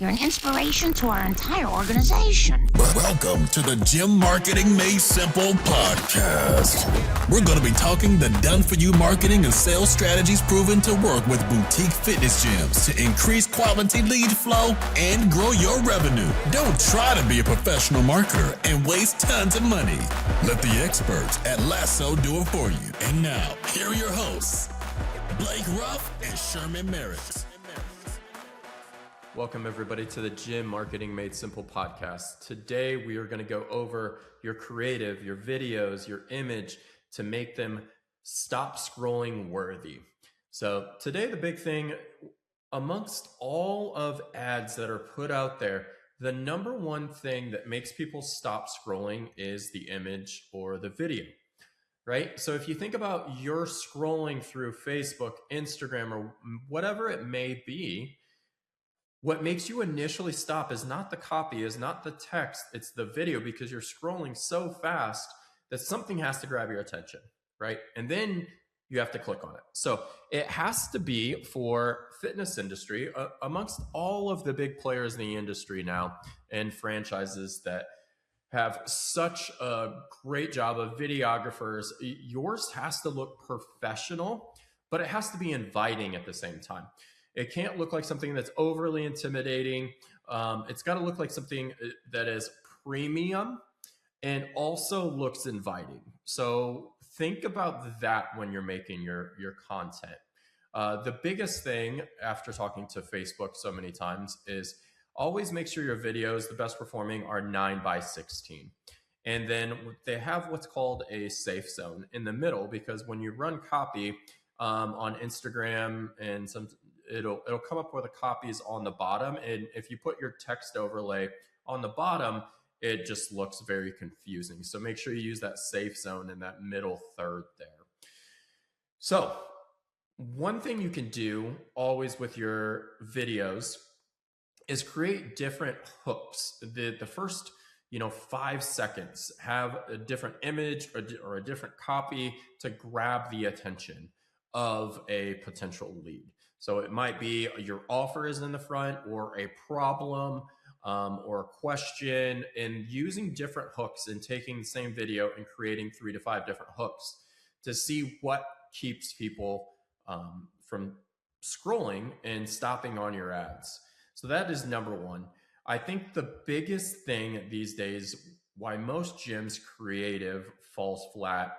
You're an inspiration to our entire organization. Welcome to the Gym Marketing Made Simple podcast. We're going to be talking the done-for-you marketing and sales strategies proven to work with boutique fitness gyms to increase quality lead flow and grow your revenue. Don't try to be a professional marketer and waste tons of money. Let the experts at Lasso do it for you. And now, here are your hosts, Blake Ruff and Sherman Merricks. Welcome everybody to the Gym Marketing Made Simple podcast. Today we are going to go over your creative, your videos, your image to make them stop scrolling worthy. So today the big thing amongst all of ads that are put out there, the number one thing that makes people stop scrolling is the image or the video, right? So if you think about you're scrolling through Facebook, Instagram, or whatever it may be, what makes you initially stop is not the copy, is not the text, it's the video, because you're scrolling so fast that something has to grab your attention, right? And then you have to click on it. So it has to be for fitness industry, amongst all of the big players in the industry now and franchises that have such a great job of videographers. Yours has to look professional, but it has to be inviting at the same time. It can't look like something that's overly intimidating. It's got to look like something that is premium and also looks inviting. So think about that when you're making your content. The biggest thing after talking to Facebook so many times is always make sure your videos, the best performing, are 9:16. And then they have what's called a safe zone in the middle, because when you run copy on Instagram and it'll come up where the copy is on the bottom, and if you put your text overlay on the bottom, it just looks very confusing. So make sure you use that safe zone in that middle third there. So one thing you can do always with your videos is create different hooks. The first 5 seconds have a different image or a different copy to grab the attention of a potential lead. So it might be your offer is in the front, or a problem, or a question, and using different hooks and taking the same video and creating 3 to 5 different hooks to see what keeps people from scrolling and stopping on your ads. So that is number one. I think the biggest thing these days why most gyms creative falls flat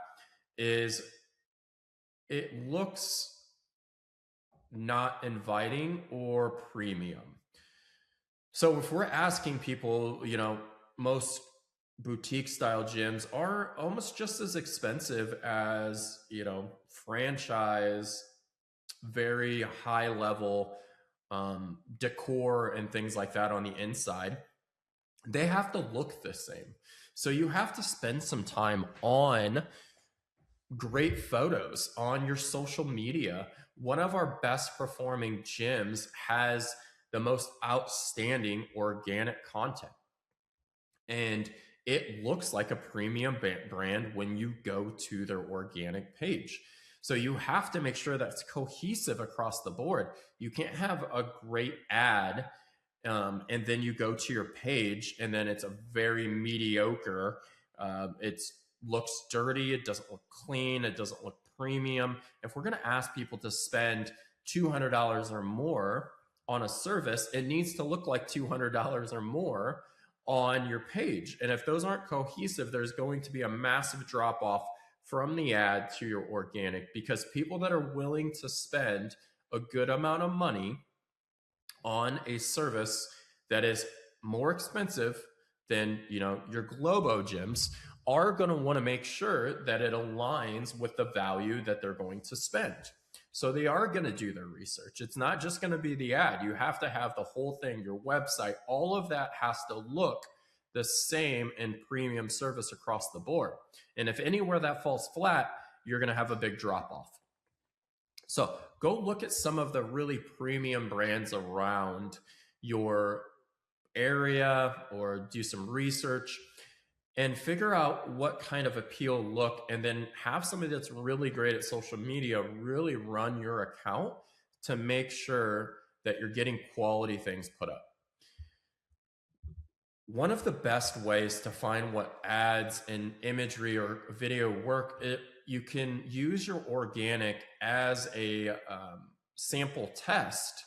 is it looks not inviting or premium. So if we're asking people, most boutique style gyms are almost just as expensive as, franchise, very high level decor and things like that on the inside. They have to look the same. So you have to spend some time on great photos on your social media. One of our best performing gyms has the most outstanding organic content, and it looks like a premium brand when you go to their organic page. So you have to make sure that's cohesive across the board. You can't have a great ad and then you go to your page and then it's a very mediocre. It looks dirty. It doesn't look clean. It doesn't look premium. If we're going to ask people to spend $200 or more on a service, it needs to look like $200 or more on your page. And if those aren't cohesive, there's going to be a massive drop off from the ad to your organic, because people that are willing to spend a good amount of money on a service that is more expensive than, your Globo gyms are going to want to make sure that it aligns with the value that they're going to spend. So they are going to do their research. It's not just going to be the ad. You have to have the whole thing, your website, all of that has to look the same in premium service across the board. And if anywhere that falls flat, you're going to have a big drop off. So go look at some of the really premium brands around your area, or do some research and figure out what kind of appeal look, and then have somebody that's really great at social media really run your account to make sure that you're getting quality things put up. One of the best ways to find what ads and imagery or video work, you can use your organic as a sample test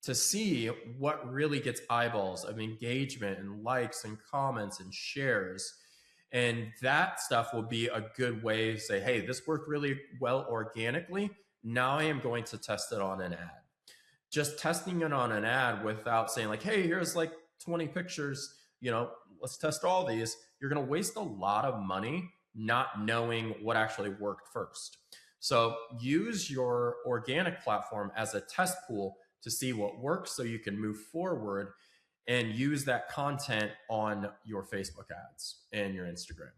to see what really gets eyeballs of engagement and likes and comments and shares. And that stuff will be a good way to say, hey, this worked really well organically. Now I am going to test it on an ad. Just testing it on an ad without saying like, hey, here's like 20 pictures, let's test all these. You're going to waste a lot of money not knowing what actually worked first. So use your organic platform as a test pool to see what works so you can move forward and use that content on your Facebook ads and your Instagram.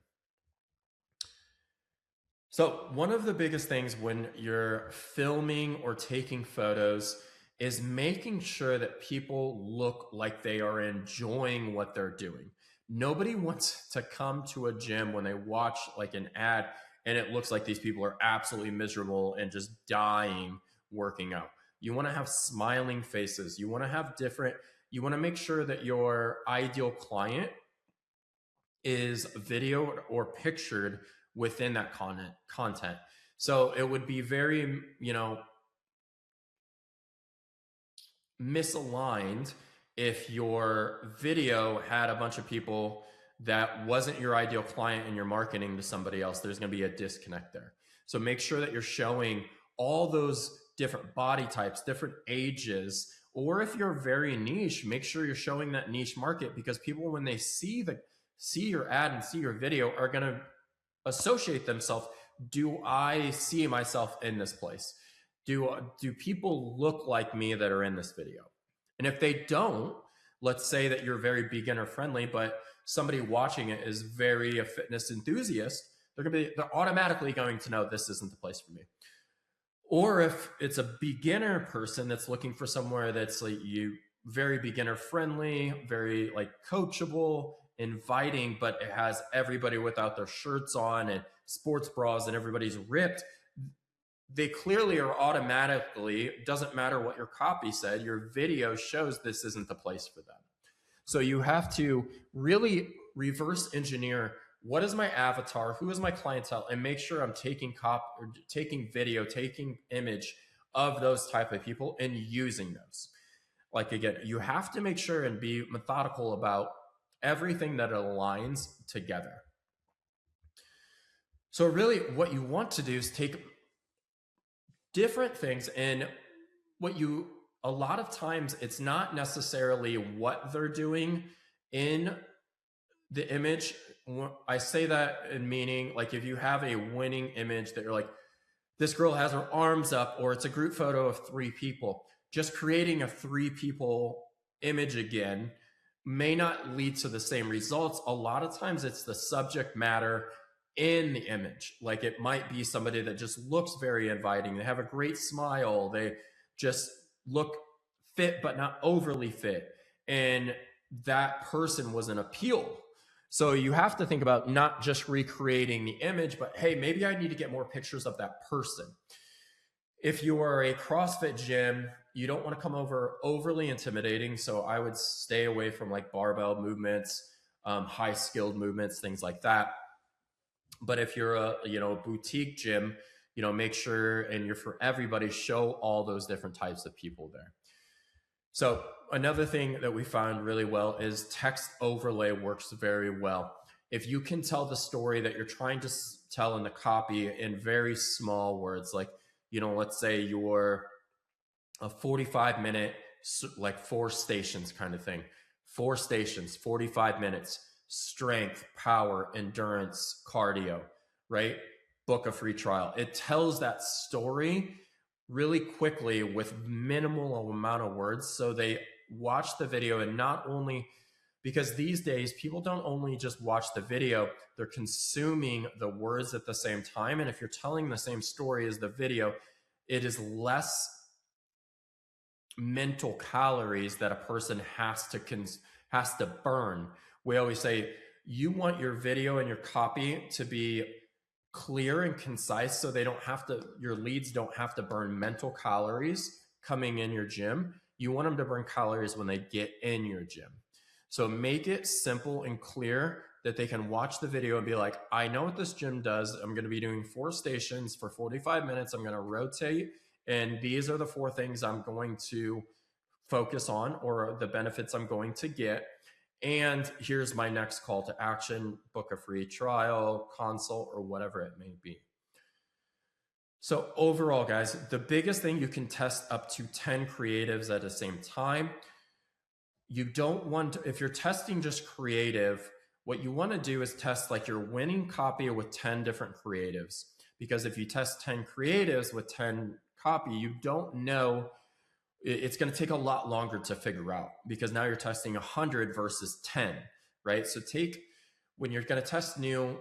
So one of the biggest things when you're filming or taking photos is making sure that people look like they are enjoying what they're doing. Nobody wants to come to a gym when they watch like an ad and it looks like these people are absolutely miserable and just dying working out. You want to have smiling faces. You want to make sure that your ideal client is videoed or pictured within that content. So it would be very, misaligned if your video had a bunch of people that wasn't your ideal client and you're marketing to somebody else. There's going to be a disconnect there. So make sure that you're showing all those different body types, different ages, or if you're very niche, make sure you're showing that niche market, because people, when they see your ad and see your video, are going to associate themselves. Do I see myself in this place? Do people look like me that are in this video? And if they don't, let's say that you're very beginner friendly, but somebody watching it is very a fitness enthusiast, they're automatically going to know this isn't the place for me. Or if it's a beginner person that's looking for somewhere that's like very beginner friendly, very like coachable, inviting, but it has everybody without their shirts on and sports bras and everybody's ripped, they clearly are automatically, doesn't matter what your copy said, your video shows this isn't the place for them. So you have to really reverse engineer, what is my avatar, who is my clientele, and make sure I'm taking video, taking image of those type of people and using those. Like again, you have to make sure and be methodical about everything that aligns together. So really what you want to do is take different things, and a lot of times it's not necessarily what they're doing in the image. I say that in meaning, like if you have a winning image that you're like, this girl has her arms up, or it's a group photo of 3 people, just creating a 3 people image again may not lead to the same results. A lot of times it's the subject matter in the image. Like it might be somebody that just looks very inviting. They have a great smile. They just look fit, but not overly fit. And that person was an appeal. So you have to think about not just recreating the image, but hey, maybe I need to get more pictures of that person. If you are a CrossFit gym, you don't want to come over overly intimidating. So I would stay away from like barbell movements, high skilled movements, things like that. But if you're a boutique gym, make sure, and you're for everybody, show all those different types of people there. So another thing that we found really well is text overlay works very well. If you can tell the story that you're trying to tell in the copy in very small words, like, let's say you're a 45-minute, like 4 stations kind of thing, 4 stations, 45 minutes, strength, power, endurance, cardio, right? Book a free trial. It tells that story really quickly with minimal amount of words. So they watch the video, and not only, because these days people don't only just watch the video, they're consuming the words at the same time. And if you're telling the same story as the video, it is less mental calories that a person has to burn. We always say you want your video and your copy to be clear and concise, so your leads don't have to burn mental calories coming in your gym. You want them to burn calories when they get in your gym. So make it simple and clear that they can watch the video and be like, I know what this gym does. I'm going to be doing 4 stations for 45 minutes. I'm going to rotate. And these are the 4 things I'm going to focus on, or the benefits I'm going to get. And here's my next call to action: book a free trial, consult, or whatever it may be. So overall, guys, the biggest thing, you can test up to 10 creatives at the same time. You don't want to, if you're testing just creative, what you want to do is test like your winning copy with 10 different creatives. Because if you test 10 creatives with 10 copy, you don't know, it's going to take a lot longer to figure out, because now you're testing 100 versus 10, right? So when you're going to test new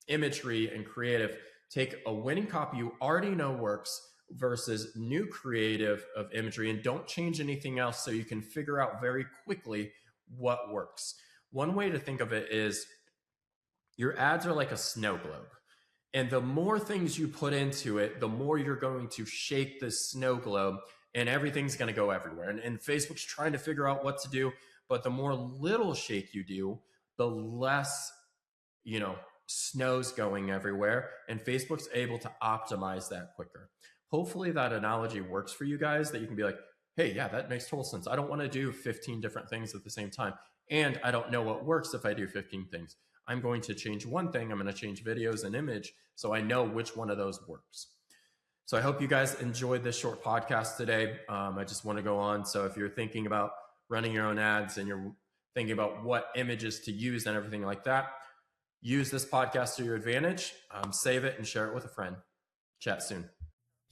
imagery and creative, take a winning copy you already know works versus new creative of imagery, and don't change anything else, so you can figure out very quickly what works. One way to think of it is your ads are like a snow globe. And the more things you put into it, the more you're going to shake this snow globe, and everything's going to go everywhere. And Facebook's trying to figure out what to do, but the more little shake you do, the less, snow's going everywhere. And Facebook's able to optimize that quicker. Hopefully that analogy works for you guys, that you can be like, hey, yeah, that makes total sense. I don't want to do 15 different things at the same time. And I don't know what works if I do 15 things. I'm going to change one thing. I'm going to change videos and image, so I know which one of those works. So I hope you guys enjoyed this short podcast today. I just want to go on. So if you're thinking about running your own ads and you're thinking about what images to use and everything like that, use this podcast to your advantage. Save it and share it with a friend. Chat soon.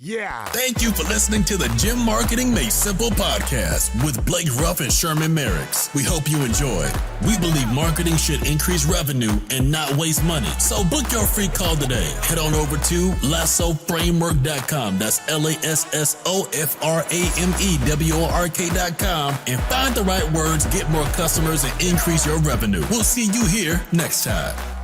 Yeah. Thank you for listening to the Gym Marketing Made Simple podcast with Blake Ruff and Sherman Merricks. We hope you enjoy. We believe marketing should increase revenue and not waste money. So book your free call today. Head on over to lassoframework.com. That's lassoframework.com and find the right words, get more customers, and increase your revenue. We'll see you here next time.